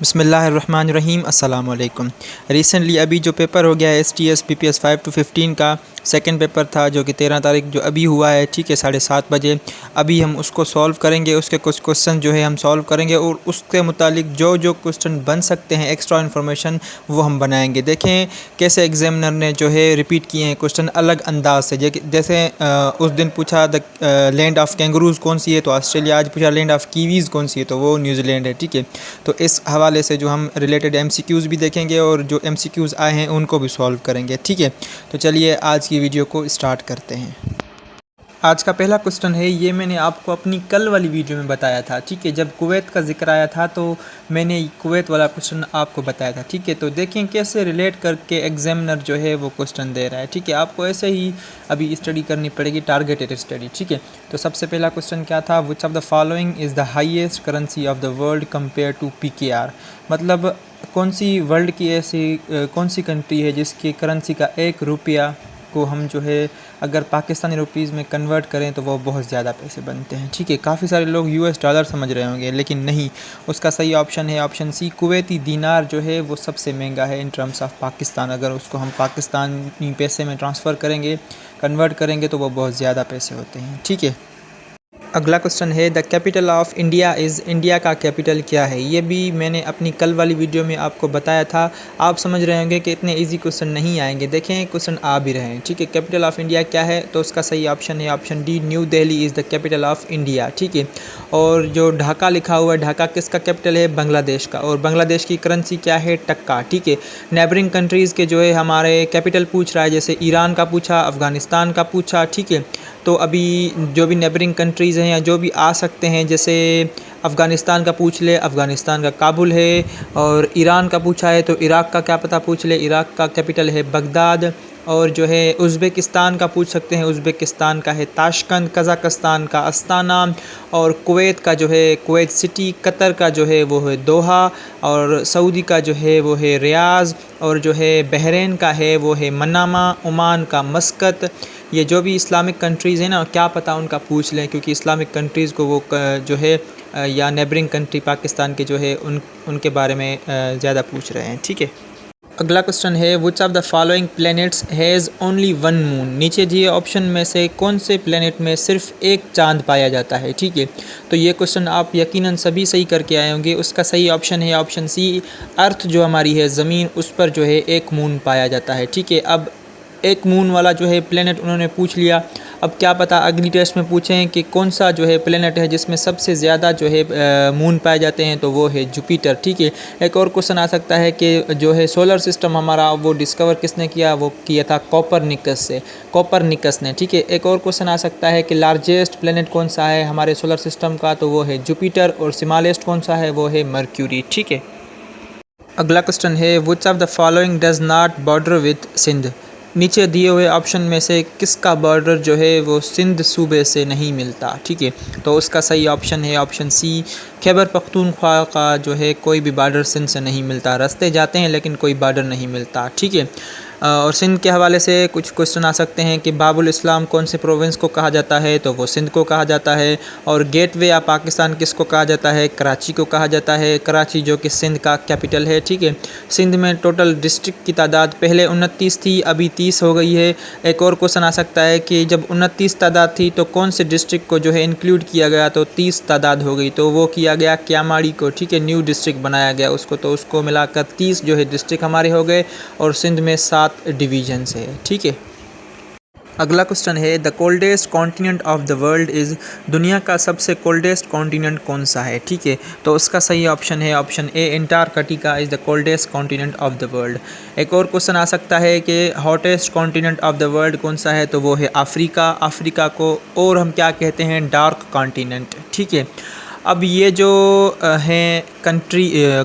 बिस्मिल्लाहिर्रहमानिर्रहीम अस्सलाम वालेकुम। रिसेंटली अभी जो पेपर हो गया है STS BPS 5 to 15 का सेकंड पेपर था, जो कि 13 तारीख जो अभी हुआ है, ठीक है, 7:30 बजे। अभी हम उसको सॉल्व करेंगे, उसके कुछ क्वेश्चन जो है हम सॉल्व करेंगे और उसके मुतालिक जो जो क्वेश्चन बन सकते हैं एक्स्ट्रा इन्फॉर्मेशन वो हम बनाएंगे। देखें कैसे एग्जामिनर ने जो है रिपीट किए हैं क्वेश्चन अलग अंदाज से। जैसे उस दिन पूछा द लैंड ऑफ कैंगरूज कौन सी है, तो ऑस्ट्रेलिया। आज पूछा लैंड ऑफ कीवीज़ कौन सी है, तो वो न्यूजीलैंड है, ठीक है। तो इस हवाले से जो हम रिलेटेड MCQs भी देखेंगे और जो MCQs आए हैं उनको भी सॉल्व करेंगे, ठीक है। तो चलिए आज की वीडियो को स्टार्ट करते हैं। आज का पहला क्वेश्चन है, ये मैंने आपको अपनी कल वाली वीडियो में बताया था, ठीक है। जब कुवैत का जिक्र आया था तो मैंने कुवैत वाला क्वेश्चन आपको बताया था, ठीक है। तो देखें कैसे रिलेट करके एग्जामिनर जो है वो क्वेश्चन दे रहा है, ठीक है। आपको ऐसे ही अभी स्टडी करनी पड़ेगी, टारगेटेड स्टडी, ठीक है। तो सबसे पहला क्वेश्चन क्या था, which of the following is the highest currency of the world compare to PKR। मतलब कौन सी वर्ल्ड की ऐसी कौन सी कंट्री है जिसकी करेंसी का 1 रुपया को हम जो है अगर पाकिस्तानी रुपीज़ में कन्वर्ट करें तो वो बहुत ज़्यादा पैसे बनते हैं, ठीक है। काफ़ी सारे लोग US डॉलर समझ रहे होंगे, लेकिन नहीं। उसका सही ऑप्शन है ऑप्शन सी, कुवैती दीनार जो है वो सबसे महंगा है इन टर्म्स ऑफ पाकिस्तान। अगर उसको हम पाकिस्तानी पैसे में ट्रांसफ़र करेंगे, कन्वर्ट करेंगे, तो वो बहुत ज़्यादा पैसे होते हैं, ठीक है। अगला क्वेश्चन है, the capital of India is, India का कैपिटल क्या है। ये भी मैंने अपनी कल वाली वीडियो में आपको बताया था। आप समझ रहे होंगे कि इतने इजी क्वेश्चन नहीं आएंगे। देखें क्वेश्चन आ भी रहे हैं, ठीक है। कैपिटल ऑफ इंडिया क्या है, तो उसका सही ऑप्शन है option D, new Delhi is the capital of India, ठीक है। और जो ढाका लिखा हुआ है, ढाका किसका कैपिटल है, बांग्लादेश का। और बांग्लादेश की करेंसी क्या है, टक्का, ठीक है। नेबरिंग कंट्रीज़ के जो है हमारे कैपिटल पूछ रहा है, जैसे ईरान का पूछा, अफ़गानिस्तान का पूछा, ठीक है। तो अभी जो भी नेबरिंग कंट्रीज़ हैं या जो भी आ सकते हैं, जैसे अफ़गानिस्तान का पूछ ले, अफ़गानिस्तान का काबुल है। और ईरान का पूछा है तो इराक़ का क्या पता पूछ ले, इराक़ का कैपिटल है बगदाद। और जो है उज़्बेकिस्तान का पूछ सकते हैं, उज़्बेकिस्तान का है ताशकंद, कज़ाकिस्तान का अस्ताना। और कुवैत का जो है कुवैत सिटी, कतर का जो है वो है दोहा। और सऊदी का जो है वो है रियाज़। और जो है बहरीन का है वो है मनामा, ओमान का मस्कत। ये जो भी इस्लामिक कंट्रीज़ हैं ना, क्या पता उनका पूछ लें, क्योंकि इस्लामिक कंट्रीज़ को वो जो है या नेबरिंग कंट्री पाकिस्तान के जो है उनके बारे में ज़्यादा पूछ रहे हैं, ठीक है। अगला क्वेश्चन है, which of the following planets has only one moon. नीचे दिए ऑप्शन में से कौन से प्लैनेट में सिर्फ एक चांद पाया जाता है, ठीक है। तो ये क्वेश्चन आप यकीनन सभी सही करके आए होंगे। उसका सही ऑप्शन है ऑप्शन सी, अर्थ जो हमारी है ज़मीन, उस पर जो है एक मून पाया जाता है, ठीक है। अब एक मून वाला जो है प्लेनेट उन्होंने पूछ लिया। अब क्या पता अगली टेस्ट में पूछें कि कौन सा जो है प्लेनेट है जिसमें सबसे ज़्यादा जो है मून पाए जाते हैं, तो वो है जुपिटर, ठीक है। एक और क्वेश्चन आ सकता है कि जो है सोलर सिस्टम हमारा वो डिस्कवर किसने किया, वो किया था कॉपरनिकस ने, ठीक है। एक और क्वेश्चन आ सकता है कि लार्जेस्ट प्लेनेट कौन सा है हमारे सोलर सिस्टम का, तो वो है जुपिटर। और स्मॉलेस्ट कौन सा है, वो है मर्क्यूरी, ठीक है। अगला क्वेश्चन है, which of the following does not border with Sindh. नीचे दिए हुए ऑप्शन में से किसका बॉर्डर जो है वो सिंध सूबे से नहीं मिलता, ठीक है। तो उसका सही ऑप्शन है ऑप्शन सी, खैबर पख्तूनख्वा का जो है कोई भी बॉर्डर सिंध से नहीं मिलता। रास्ते जाते हैं लेकिन कोई बॉर्डर नहीं मिलता, ठीक है। और सिंध के हवाले से कुछ क्वेश्चन आ सकते हैं कि बाबुल इस्लाम कौन से प्रोविंस को कहा जाता है, तो वो सिंध को कहा जाता है। और गेटवे ऑफ पाकिस्तान किसको कहा जाता है, कराची को कहा जाता है। कराची जो कि सिंध का कैपिटल है, ठीक है। सिंध में टोटल डिस्ट्रिक्ट की तादाद पहले 29 थी, अभी 30 हो गई है। एक और क्वेश्चन आ सकता है कि जब 29 तादाद थी तो कौन से डिस्ट्रिक्ट को जो है इंक्लूड किया गया, तो 30 तादाद हो गई, तो वो किया गया क्यामाड़ी को, ठीक है। न्यू डिस्ट्रिक्ट बनाया गया उसको, तो उसको मिलाकर 30 जो है डिस्ट्रिक्ट हमारे हो गए। और सिंध में 7 डिवीजन है, ठीक है। अगला क्वेश्चन है, the coldest continent of the world is. दुनिया का सबसे कोल्डेस्ट कॉन्टिनेंट कौन सा है, ठीक है। तो उसका सही ऑप्शन है option A, Antarctica is the coldest continent of the world. एक और क्वेश्चन आ सकता है कि hottest continent of the world कौन सा है, तो वो है अफ्रीका। अफ्रीका को और हम क्या कहते हैं, डार्क कॉन्टिनेंट, ठीक है। अब ये जो हैं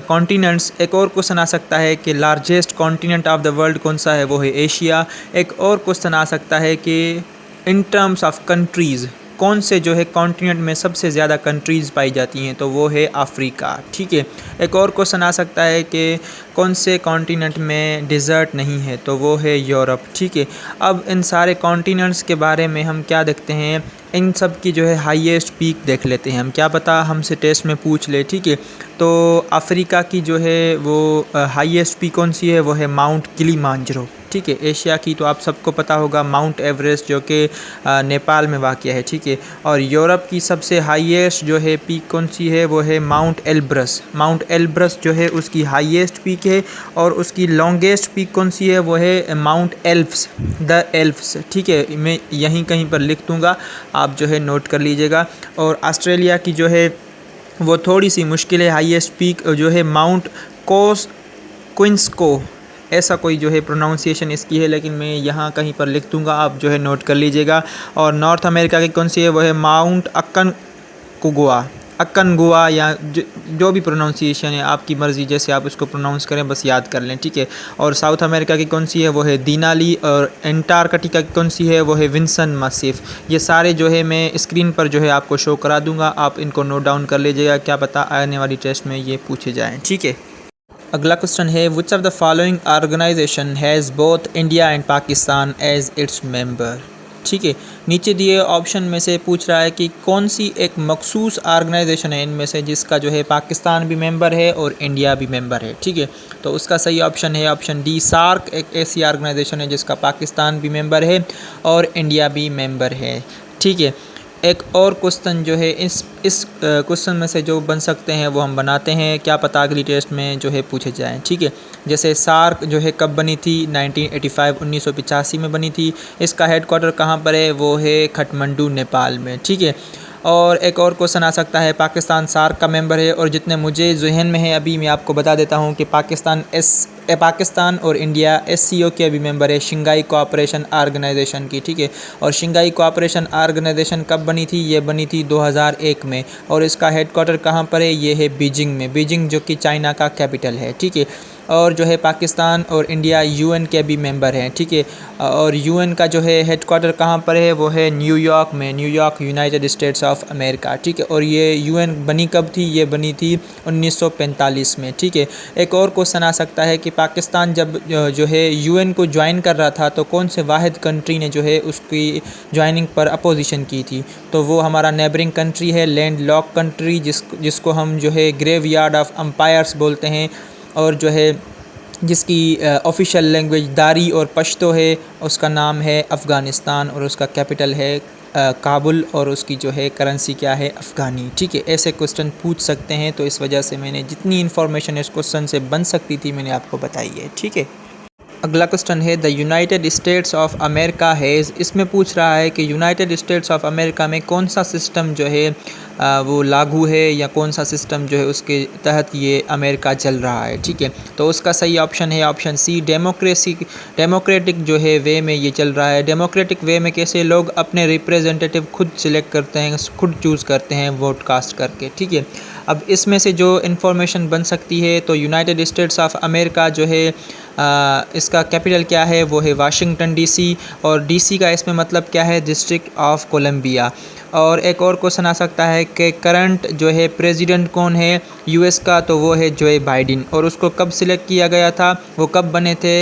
कॉन्टिनेंट्स, एक और क्वेश्चन आ सकता है कि largest continent of the world कौन सा है, वो है एशिया। एक और क्वेश्चन आ सकता है कि इन टर्म्स ऑफ कंट्रीज़ कौन से जो है कॉन्टिनेंट में सबसे ज़्यादा कंट्रीज़ पाई जाती हैं, तो वो है अफ्रीका। ठीक है। एक और क्वेश्चन आ सकता है कि कौन से कॉन्टिनेंट में डिज़र्ट नहीं है, तो वो है यूरोप। ठीक है। अब इन सारे कॉन्टिनेंट्स के बारे में हम क्या देखते हैं, इन सब की जो है हाईएस्ट पीक देख लेते हैं हम, क्या पता हमसे टेस्ट में पूछ ले। ठीक है। तो अफ्रीका की जो है वो हाईएस्ट पीक कौन सी है, वो है माउंट किलिमांजारो। ठीक है। एशिया की तो आप सबको पता होगा माउंट एवरेस्ट, जो कि नेपाल में वाक़ है। ठीक है। और यूरोप की सबसे हाईएस्ट जो है पीक कौन सी है, वो है माउंट एल्ब्रस। माउंट एल्ब्रस जो है उसकी हाईएस्ट पीक है। और उसकी लॉन्गेस्ट पीक कौन सी है, वो है माउंट एल्प्स, द एल्प्स। ठीक है। मैं यहीं कहीं पर लिख दूँगा, आप जो है नोट कर लीजिएगा। और ऑस्ट्रेलिया की जो है वो थोड़ी सी मुश्किल है, हाईएस्ट पीक जो है माउंट क्विंस्को, ऐसा कोई जो है प्रोनाउंसिएशन इसकी है, लेकिन मैं यहाँ कहीं पर लिख दूँगा, आप जो है नोट कर लीजिएगा। और नॉर्थ अमेरिका की कौन सी है, वो है माउंट अक्कनगुआ या जो भी प्रोनाउंसिएशन है आपकी मर्ज़ी, जैसे आप उसको प्रोनाउंस करें बस याद कर लें। ठीक है। और साउथ अमेरिका की कौन सी है, वो है दीनाली। और एंटार्कटिका की कौन सी है, वो है विंसन मासिफ। ये सारे जो है मैं स्क्रीन पर जो है आपको शो करा दूंगा, आप इनको नोट डाउन कर लीजिएगा, क्या पता आने वाली टेस्ट में ये पूछे जाएँ। ठीक है। अगला क्वेश्चन है, which of the following organization has both India and Pakistan as its member. ठीक है। नीचे दिए ऑप्शन में से पूछ रहा है कि कौन सी एक मखसूस ऑर्गेनाइजेशन है इनमें से जिसका जो है पाकिस्तान भी मेंबर है और इंडिया भी मेंबर है। ठीक है। तो उसका सही ऑप्शन है ऑप्शन डी, सार्क। एक ऐसी ऑर्गेनाइजेशन है जिसका पाकिस्तान भी मेंबर है और इंडिया भी मेंबर है। ठीक है। एक और क्वेश्चन जो है इस क्वेश्चन में से जो बन सकते हैं वो हम बनाते हैं, क्या पता अगली टेस्ट में जो है पूछे जाएं। ठीक है। जैसे सार्क जो है कब बनी थी, 1985 में बनी थी। इसका हेडक्वार्टर कहाँ पर है, वो है काठमांडू, नेपाल में। ठीक है। और एक और क्वेश्चन आ सकता है, पाकिस्तान सार्क का मेंबर है, और जितने मुझे जहन में है अभी मैं आपको बता देता हूँ कि पाकिस्तान और इंडिया SCO के भी मेंबर है, शंघाई कोऑपरेशन ऑर्गेनाइजेशन की। ठीक है। और शंघाई कोऑपरेशन ऑर्गेनाइजेशन कब बनी थी, ये बनी थी 2001 में। और इसका हेडक्वार्टर कहाँ पर है, ये है बीजिंग में, बीजिंग जो कि चाइना का कैपिटल है। ठीक है। और जो है पाकिस्तान और इंडिया UN के भी मेंबर हैं। ठीक है। और UN का जो है हेडक्वार्टर कहाँ पर है, वो है न्यूयॉर्क में, New York, United states of America. ठीक है। और ये UN बनी कब थी, ये बनी थी 1945 में। ठीक है। एक और क्वेश्चन आ सकता है कि पाकिस्तान जब जो है UN को ज्वाइन कर रहा था तो कौन से वाहिद कंट्री ने जो है उसकी ज्वाइनिंग पर अपोजिशन की थी, तो वो हमारा नेबरिंग कंट्री है, लैंड लॉक कंट्री, जिसको हम जो है ग्रेव यार्ड ऑफ अम्पायर्स बोलते हैं। और जो है जिसकी ऑफिशियल लैंग्वेज दारी और पश्तो है, उसका नाम है अफ़गानिस्तान और उसका कैपिटल है काबुल, और उसकी जो है करेंसी क्या है, अफ़गानी। ठीक है। ऐसे क्वेश्चन पूछ सकते हैं, तो इस वजह से मैंने जितनी इन्फॉर्मेशन इस क्वेश्चन से बन सकती थी मैंने आपको बताई है। ठीक है। अगला क्वेश्चन है, the United states of America has, इसमें पूछ रहा है कि यूनाइटेड स्टेट्स ऑफ अमेरिका में कौन सा सिस्टम जो है वो लागू है, या कौन सा सिस्टम जो है उसके तहत ये अमेरिका चल रहा है। ठीक है। तो उसका सही ऑप्शन है ऑप्शन सी, डेमोक्रेटिक जो है वे में ये चल रहा है। डेमोक्रेटिक वे में कैसे, लोग अपने रिप्रेजेंटेटिव खुद सिलेक्ट करते हैं, खुद चूज़ करते हैं वोट कास्ट करके। ठीक है। अब इसमें से जो इन्फॉर्मेशन बन सकती है, तो यूनाइटेड स्टेट्स ऑफ अमेरिका जो है इसका कैपिटल क्या है, वो है वाशिंगटन DC। और DC का इसमें मतलब क्या है, डिस्ट्रिक्ट ऑफ कोलंबिया। और एक और क्वेश्चन आ सकता है कि करंट जो है प्रेसिडेंट कौन है US का, तो वो है जो बाइडेन। और उसको कब सिलेक्ट किया गया था, वो कब बने थे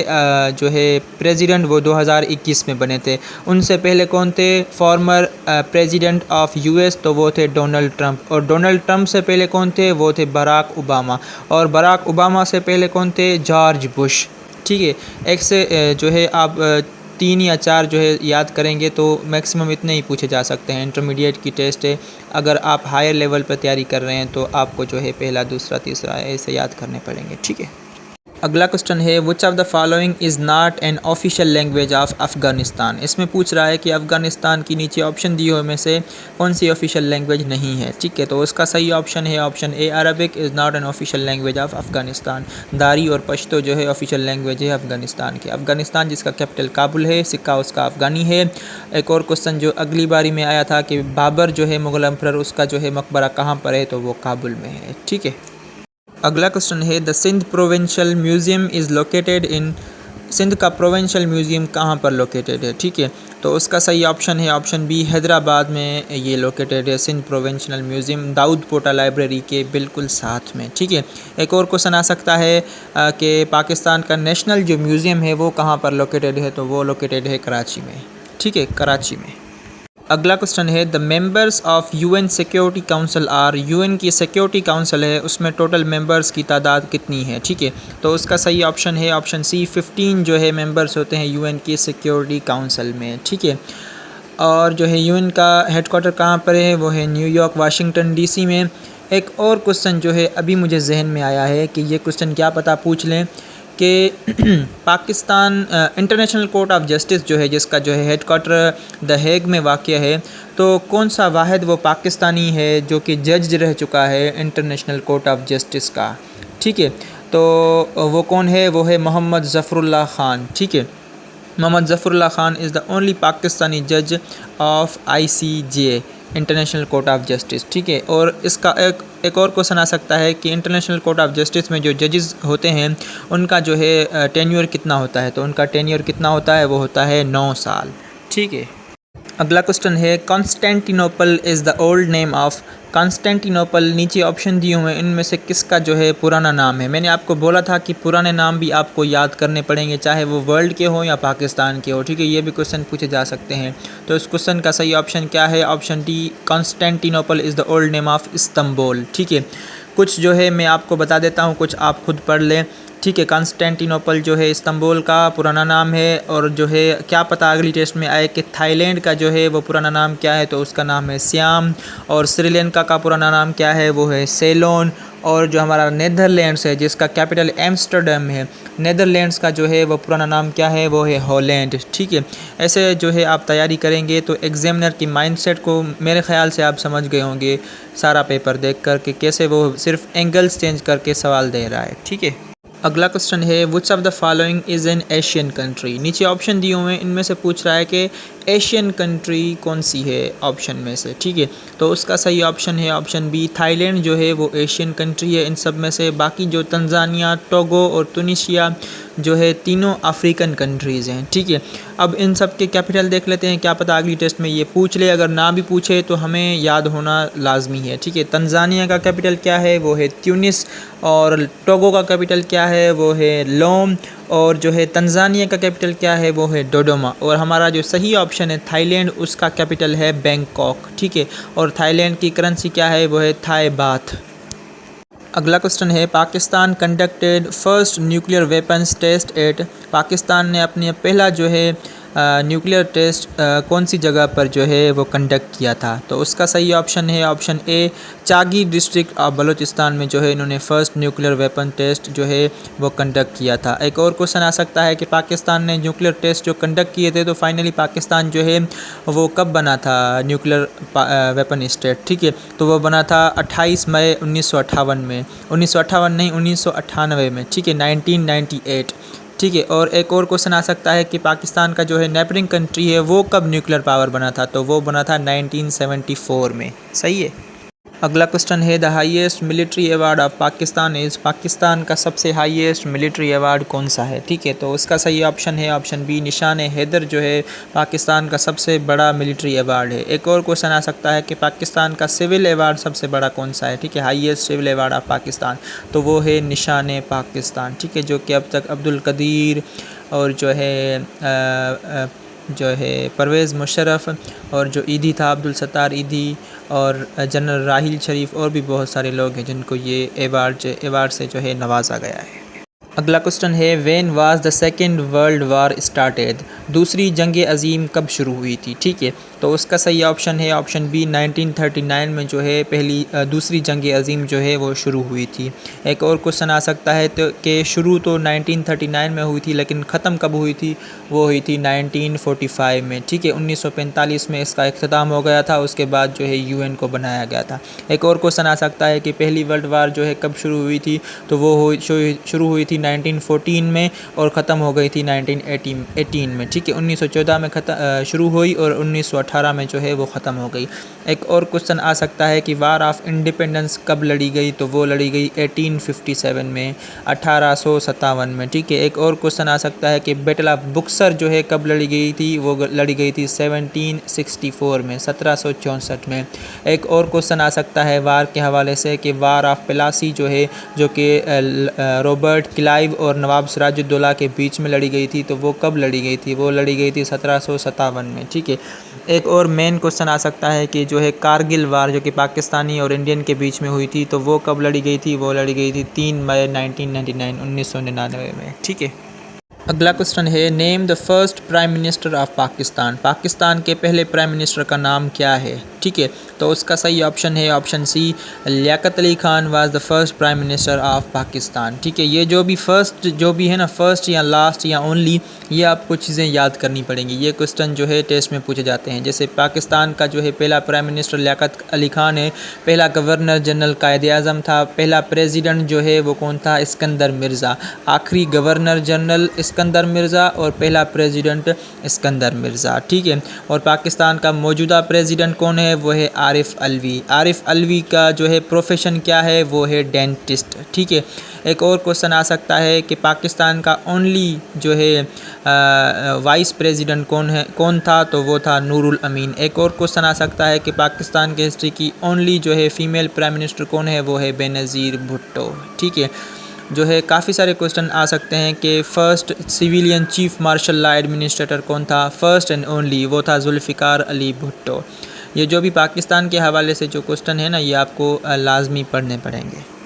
जो है प्रेसिडेंट, वो 2021 में बने थे। उनसे पहले कौन थे, फॉर्मर प्रेसिडेंट ऑफ US, तो वो थे डोनाल्ड ट्रंप। और डोनाल्ड ट्रंप से पहले कौन थे, वो थे बराक ओबामा। और बराक ओबामा से पहले कौन थे, जॉर्ज बुश। ठीक है। एक से जो है आप 3 या 4 जो है याद करेंगे तो मैक्सिमम इतने ही पूछे जा सकते हैं। इंटरमीडिएट की टेस्ट है, अगर आप हायर लेवल पर तैयारी कर रहे हैं तो आपको जो है पहला, दूसरा, तीसरा ऐसे याद करने पड़ेंगे। ठीक है। अगला क्वेश्चन है, which of the following is not an official language of Afghanistan. इसमें पूछ रहा है कि अफ़गानिस्तान की नीचे ऑप्शन दिए हुए में से कौन सी ऑफिशियल लैंग्वेज नहीं है। ठीक है। तो उसका सही ऑप्शन है option A, Arabic is not an official language of Afghanistan. दारी और पश्तो जो है ऑफिशियल लैंग्वेज है अफ़गानिस्तान की। अफ़गानिस्तान जिसका कैपिटल काबुल है, सिक्का उसका अफ़गानी है। एक और क्वेश्चन जो अगली बारी में आया था कि बाबर जो है मुग़ल एम्परर, उसका जो है मकबरा कहाँ पर है, तो वो काबुल में है। ठीक है। अगला क्वेश्चन है, the Sindh provincial museum is located in Sindh का प्रोविंशियल म्यूज़ियम कहाँ पर लोकेटेड है, ठीक है। तो उसका सही ऑप्शन है ऑप्शन बी, हैदराबाद में ये लोकेटेड है सिंध प्रोविंशियल म्यूज़ियम, दाऊद पोटा लाइब्रेरी के बिल्कुल साथ में, ठीक है। एक और क्वेश्चन आ सकता है कि पाकिस्तान का नेशनल जो म्यूज़ियम है वो कहाँ पर लोकेटेड है, तो वो लोकेटेड है कराची में, ठीक है, कराची में। अगला क्वेश्चन है the members of UN security council are, UN की सिक्योरिटी काउंसिल है उसमें टोटल मेंबर्स की तादाद कितनी है, ठीक है। तो उसका सही ऑप्शन है ऑप्शन सी, 15 जो है मेंबर्स होते हैं यूएन की सिक्योरिटी काउंसिल में, ठीक है। और जो है यूएन का हेडक्वार्टर कहाँ पर है, वो है न्यूयॉर्क वाशिंगटन डीसी में। एक और क्वेश्चन जो है अभी मुझे जहन में आया है कि ये क्वेश्चन क्या पता पूछ लें कि Pakistan international court of justice जो है जिसका जो है हेडक्वार्टर द हेग में वाक़या है, तो कौन सा वाहिद वो पाकिस्तानी है जो कि जज रह चुका है इंटरनेशनल कोर्ट ऑफ जस्टिस का, ठीक है। तो वो कौन है, वो है मोहम्मद ज़फ़रुल्लाह ख़ान, ठीक है। Mohammad Zafrullah Khan is the only Pakistani जज of ICJ international court of justice, ठीक है। और इसका एक और क्वेश्चन आ सकता है कि इंटरनेशनल कोर्ट ऑफ जस्टिस में जो जजेस होते हैं उनका जो है टेन्योर कितना होता है, तो उनका टेन्योर कितना होता है, वो होता है 9 साल, ठीक है। अगला क्वेश्चन है Constantinople is the old name of, Constantinople नीचे ऑप्शन दिए हुए हैं इनमें से किसका जो है पुराना नाम है। मैंने आपको बोला था कि पुराने नाम भी आपको याद करने पड़ेंगे चाहे वो वर्ल्ड के हो या पाकिस्तान के हो, ठीक है। ये भी क्वेश्चन पूछे जा सकते हैं। तो इस क्वेश्चन का सही ऑप्शन क्या है, option D, Constantinople is the old name of Istanbul, ठीक है। कुछ जो है मैं आपको बता देता हूँ, कुछ आप खुद पढ़ लें, ठीक है। कॉन्स्टेंटिनोपल जो है इस्तंबुल का पुराना नाम है। और जो है क्या पता अगली टेस्ट में आए कि थाईलैंड का जो है वो पुराना नाम क्या है, तो उसका नाम है सियाम। और श्रीलंका का पुराना नाम क्या है, वो है सेलोन। और जो हमारा नीदरलैंड्स है जिसका कैपिटल एम्स्टर्डम है, नीदरलैंड्स का जो है वो पुराना नाम क्या है, वो है हॉलैंड, ठीक है। ऐसे जो है आप तैयारी करेंगे तो एग्जामिनर की माइंडसेट को मेरे ख्याल से आप समझ गए होंगे सारा पेपर देख कर के कैसे वो सिर्फ एंगल्स चेंज करके सवाल दे रहा है, ठीक है। अगला क्वेश्चन है which of the following is an Asian country, नीचे ऑप्शन दिए हुए हैं इनमें से पूछ रहा है कि एशियन कंट्री कौन सी है ऑप्शन में से, ठीक है। तो उसका सही ऑप्शन है ऑप्शन बी, थाईलैंड जो है वो एशियन कंट्री है इन सब में से। बाकी जो तंजानिया, टोगो और तुनिशिया जो है तीनों अफ्रीकन कंट्रीज़ हैं, ठीक है। अब इन सब के कैपिटल देख लेते हैं, क्या पता अगली टेस्ट में ये पूछ ले, अगर ना भी पूछे तो हमें याद होना लाजमी है, ठीक है। तंजानिया का कैपिटल क्या है, वो है ट्यूनिस। और टोगो का कैपिटल क्या है, वो है लोम। और जो है तंजानिया का कैपिटल क्या है, वो है डोडोमा। और हमारा जो सही ऑप्शन है थाईलैंड, उसका कैपिटल है बैंकॉक, ठीक है। और थाईलैंड की करेंसी क्या है, वो है थाई बाथ। अगला क्वेश्चन है Pakistan conducted first nuclear weapons test at, Pakistan ने अपने पहला जो है न्यूक्लियर टेस्ट कौन सी जगह पर जो है वो कंडक्ट किया था। तो उसका सही ऑप्शन है option A, Chagai district of Balochistan में जो है इन्होंने फर्स्ट न्यूक्लियर वेपन टेस्ट जो है वो कंडक्ट किया था। एक और क्वेश्चन आ सकता है कि पाकिस्तान ने न्यूक्लियर टेस्ट जो कंडक्ट किए थे तो फाइनली पाकिस्तान जो है वो कब बना था न्यूक्लियर वेपन स्टेट, ठीक है। तो वो बना था 28 मई 1958 में, 1958 नहीं 1998 में, ठीक है, 1998, ठीक है। और एक और क्वेश्चन आ सकता है कि पाकिस्तान का जो है नेबरिंग कंट्री है वो कब न्यूक्लियर पावर बना था, तो वो बना था 1974 में, सही है। अगला क्वेश्चन है the highest military award of Pakistan is, Pakistan का सबसे हाईएस्ट मिलिट्री अवार्ड कौन सा है, ठीक है। तो उसका सही ऑप्शन है ऑप्शन बी, निशान हैदर जो है पाकिस्तान का सबसे बड़ा मिलिट्री अवार्ड है। एक और क्वेश्चन आ सकता है कि पाकिस्तान का सिविल अवार्ड सबसे बड़ा कौन सा है, ठीक है, highest civil award of Pakistan, तो वो है निशान पाकिस्तान, ठीक है, जो कि अब तक अब्दुल कदीर और जो है परवेज़ मुशर्रफ और जो ईदी था अब्दुल सत्तार ईदी और जनरल राहिल शरीफ और भी बहुत सारे लोग हैं जिनको ये अवार्ड से जो है नवाजा गया है। अगला क्वेश्चन है when was the second world war started, दूसरी जंग अज़ीम कब शुरू हुई थी, ठीक है। तो उसका सही ऑप्शन है ऑप्शन बी, 1939 में जो है दूसरी जंग अज़ीम जो है वो शुरू हुई थी। एक और क्वेश्चन आ सकता है तो कि शुरू तो 1939 में हुई थी लेकिन ख़त्म कब हुई थी, वो हुई थी 1945 में, ठीक है। 1945 में इसका इख्तिताम हो गया था, उसके बाद जो है UN को बनाया गया था। एक और क्वेश्चन आ सकता है कि पहली वर्ल्ड वार जो है कब शुरू हुई थी, तो वो शुरू हुई थी 1914 में और ख़त्म हो गई थी 1918 में, ठीक है। 1914 में शुरू हुई और 1918 में जो है वो ख़त्म हो गई। एक और क्वेश्चन आ सकता है कि वार ऑफ इंडिपेंडेंस कब लड़ी गई, तो वो लड़ी गई 1857 में, 1857 में, ठीक है। एक और क्वेश्चन आ सकता है कि बैटल ऑफ बुक्सर जो है कब लड़ी गई थी, वो लड़ी गई थी 1764 में, 1764 में। एक और क्वेश्चन आ सकता है वार के हवाले से कि वार ऑफ प्लासी जो है, जो कि रॉबर्ट क्लाइव और नवाब सिराजुद्दौला के बीच में लड़ी गई थी, तो वो कब लड़ी गई थी, वो लड़ी गई थी 1757 में, ठीक है। एक और मेन क्वेश्चन आ सकता है कि जो है कारगिल वार जो कि पाकिस्तानी और इंडियन के बीच में हुई थी, तो वो कब लड़ी गई थी, वो लड़ी गई थी 3 मई 1999 में, ठीक है। अगला क्वेश्चन है name the first prime minister of Pakistan. Pakistan के पहले प्राइम मिनिस्टर का नाम क्या है, ठीक है। तो उसका सही ऑप्शन है option C, Liaquat Ali Khan was the first prime minister of Pakistan, ठीक है। ये जो भी फर्स्ट जो भी है ना, फर्स्ट या लास्ट या ओनली, ये आपको चीज़ें याद करनी पड़ेंगी। ये क्वेश्चन जो है टेस्ट में पूछे जाते हैं। जैसे पाकिस्तान का जो है पहला प्राइम मिनिस्टर लियाकत अली खान है, पहला गवर्नर जनरल कायदे आज़म था, पहला प्रेसिडेंट जो है वो कौन था, इस्कंदर मिर्ज़ा, आखिरी गवर्नर जनरल इस्कंदर मिर्ज़ा और पहला प्रेसिडेंट इस्कंदर मिर्ज़ा, ठीक है। और पाकिस्तान का मौजूदा प्रेसिडेंट कौन है, वो है आरिफ अलवी। आरिफ अलवी का जो है प्रोफेशन क्या है, वो है डेंटिस्ट, ठीक है। एक और क्वेश्चन आ सकता है कि पाकिस्तान का ओनली जो है वाइस प्रेसिडेंट कौन था, तो वो था नूरुल अमीन। एक और क्वेश्चन आ सकता है कि पाकिस्तान की हिस्ट्री की ओनली जो है फीमेल प्राइम मिनिस्टर कौन है, वो है बेनज़ीर भुट्टो, ठीक है। जो है काफ़ी सारे क्वेश्चन आ सकते हैं कि first civilian chief marshal law administrator कौन था, फर्स्ट एंड ओनली, वो था जुल्फ़िकार अली भुट्टो। ये जो भी पाकिस्तान के हवाले से जो क्वेश्चन है ना, ये आपको लाजमी पढ़ने पड़ेंगे।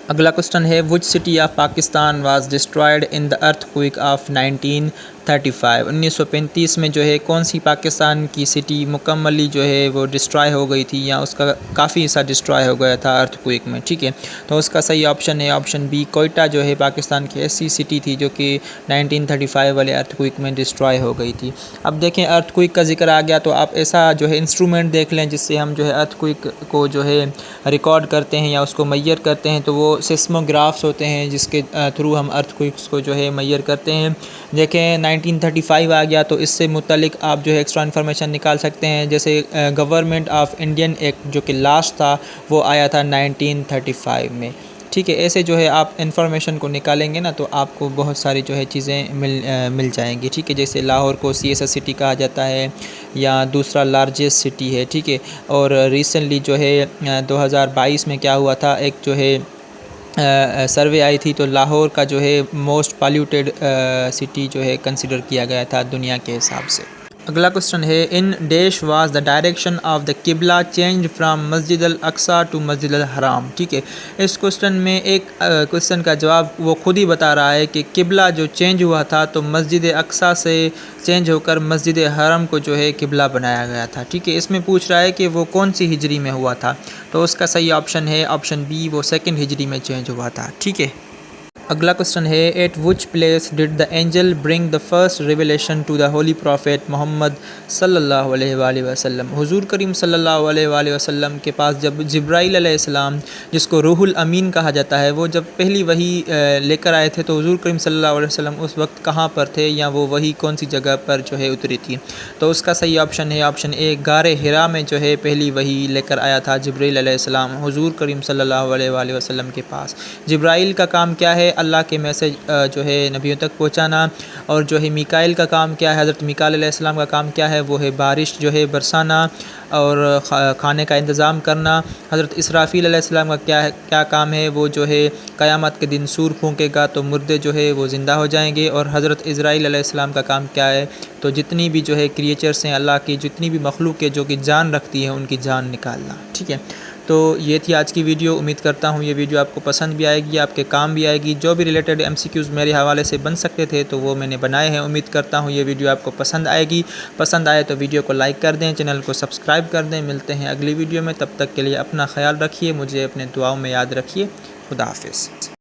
अगला क्वेश्चन है which city of Pakistan was destroyed in the earthquake of 1935 में जो है कौन सी पाकिस्तान की सिटी मुकम्मली जो है वो डिस्ट्रॉय हो गई थी, या उसका काफ़ी हिस्सा डिस्ट्रॉय हो गया था अर्थक्वेक में, ठीक है। तो उसका सही ऑप्शन है ऑप्शन बी, कोयटा जो है पाकिस्तान की ऐसी सिटी थी जो कि 1935 वाले अर्थक्वेक में डिस्ट्रॉय हो गई थी। अब देखें अर्थक्वेक का जिक्र आ गया, तो आप ऐसा जो है इंस्ट्रूमेंट देख लें जिससे हम जो है अर्थक्वेक को जो है रिकॉर्ड करते हैं या उसको मैयर करते हैं, तो वो सिस्मोग्राफ्स होते हैं जिसके थ्रू हम अर्थक्वेक्स को जो है मैयर करते हैं। देखें 1935 आ गया, तो इससे मुतलिक आप जो है एक्स्ट्रा इन्फॉर्मेशन निकाल सकते हैं। जैसे गवर्नमेंट ऑफ इंडियन एक्ट जो कि लास्ट था, वो आया था 1935 में, ठीक है। ऐसे जो है आप इन्फॉर्मेशन को निकालेंगे ना, तो आपको बहुत सारी जो है चीज़ें मिल जाएंगी, ठीक है। जैसे लाहौर को CSS सिटी कहा जाता है, या दूसरा लार्जेस्ट सिटी है, ठीक है। और रिसेंटली जो है 2022 में क्या हुआ था, एक जो है सर्वे आई थी, तो लाहौर का जो है मोस्ट पॉल्यूटेड सिटी जो है कंसिडर किया गया था दुनिया के हिसाब से। अगला क्वेश्चन है in dash was the direction of the किबला चेंज फ्राम मस्जिद अल अक्सा टू मस्जिद अल हराम, ठीक है। इस क्वेश्चन में एक क्वेश्चन का जवाब वो खुद ही बता रहा है कि किबला जो चेंज हुआ था, तो मस्जिद अक्सा से चेंज होकर मस्जिद हरम को जो है किबला बनाया गया था, ठीक है। इसमें पूछ रहा है कि वो कौन सी हिजरी में हुआ था, तो उसका सही ऑप्शन है ऑप्शन बी, वो सेकंड हिजरी में चेंज हुआ था, ठीक है। अगला क्वेश्चन है at which place did the angel bring the first revelation to the holy prophet Muhammad सल्लल्लाहु अलैहि वसल्लम। हुजूर करीम सल्लल्लाहु अलैहि वसल्लम के पास जब जिब्राइल अलैहिस्सलाम, जिसको रूहुल अमीन कहा जाता है, वो जब पहली वही लेकर आए थे, तो हुजूर करीम सल्लल्लाहु अलैहि वसल्लम उस वक्त कहाँ पर थे, या वो वही कौन सी जगह पर जो है उतरी थी। तो उसका सही ऑप्शन है ऑप्शन ए, गारे हिरा में जो है पहली वही लेकर आया था जिब्राइल अलैहिस्सलाम हुजूर करीम सल्लल्लाहु अलैहि वसल्लम के पास। जिब्राइल का काम क्या है, अल्लाह के मैसेज जो है नबियों तक पहुंचाना। और जो है मिकाइल का काम क्या है, हज़रत मिकाइल अलैहिस्सलाम का काम क्या है, वो है बारिश जो है बरसाना और खाने का इंतज़ाम करना। हज़रत इसराफील अलैहिस्सलाम का क्या काम है, वो जो है क़यामत के दिन सूर फूंकेगा तो मुर्दे जो है वो ज़िंदा हो जाएंगे। और हज़रत इज़राइल अलैहिस्सलाम का काम क्या है, तो जितनी भी जो है क्रिएचर्स हैं अल्लाह की, जितनी भी मखलूक है जो कि जान रखती है, उनकी जान निकालना, ठीक है। तो ये थी आज की वीडियो। उम्मीद करता हूँ ये वीडियो आपको पसंद भी आएगी, आपके काम भी आएगी। जो भी रिलेटेड MCQs मेरे हवाले से बन सकते थे तो वो मैंने बनाए हैं। उम्मीद करता हूँ ये वीडियो आपको पसंद आएगी। पसंद आए तो वीडियो को लाइक कर दें, चैनल को सब्सक्राइब कर दें। मिलते हैं अगली वीडियो में, तब तक के लिए अपना ख्याल रखिए, मुझे अपने दुआओं में याद रखिए। खुदा हाफिज़।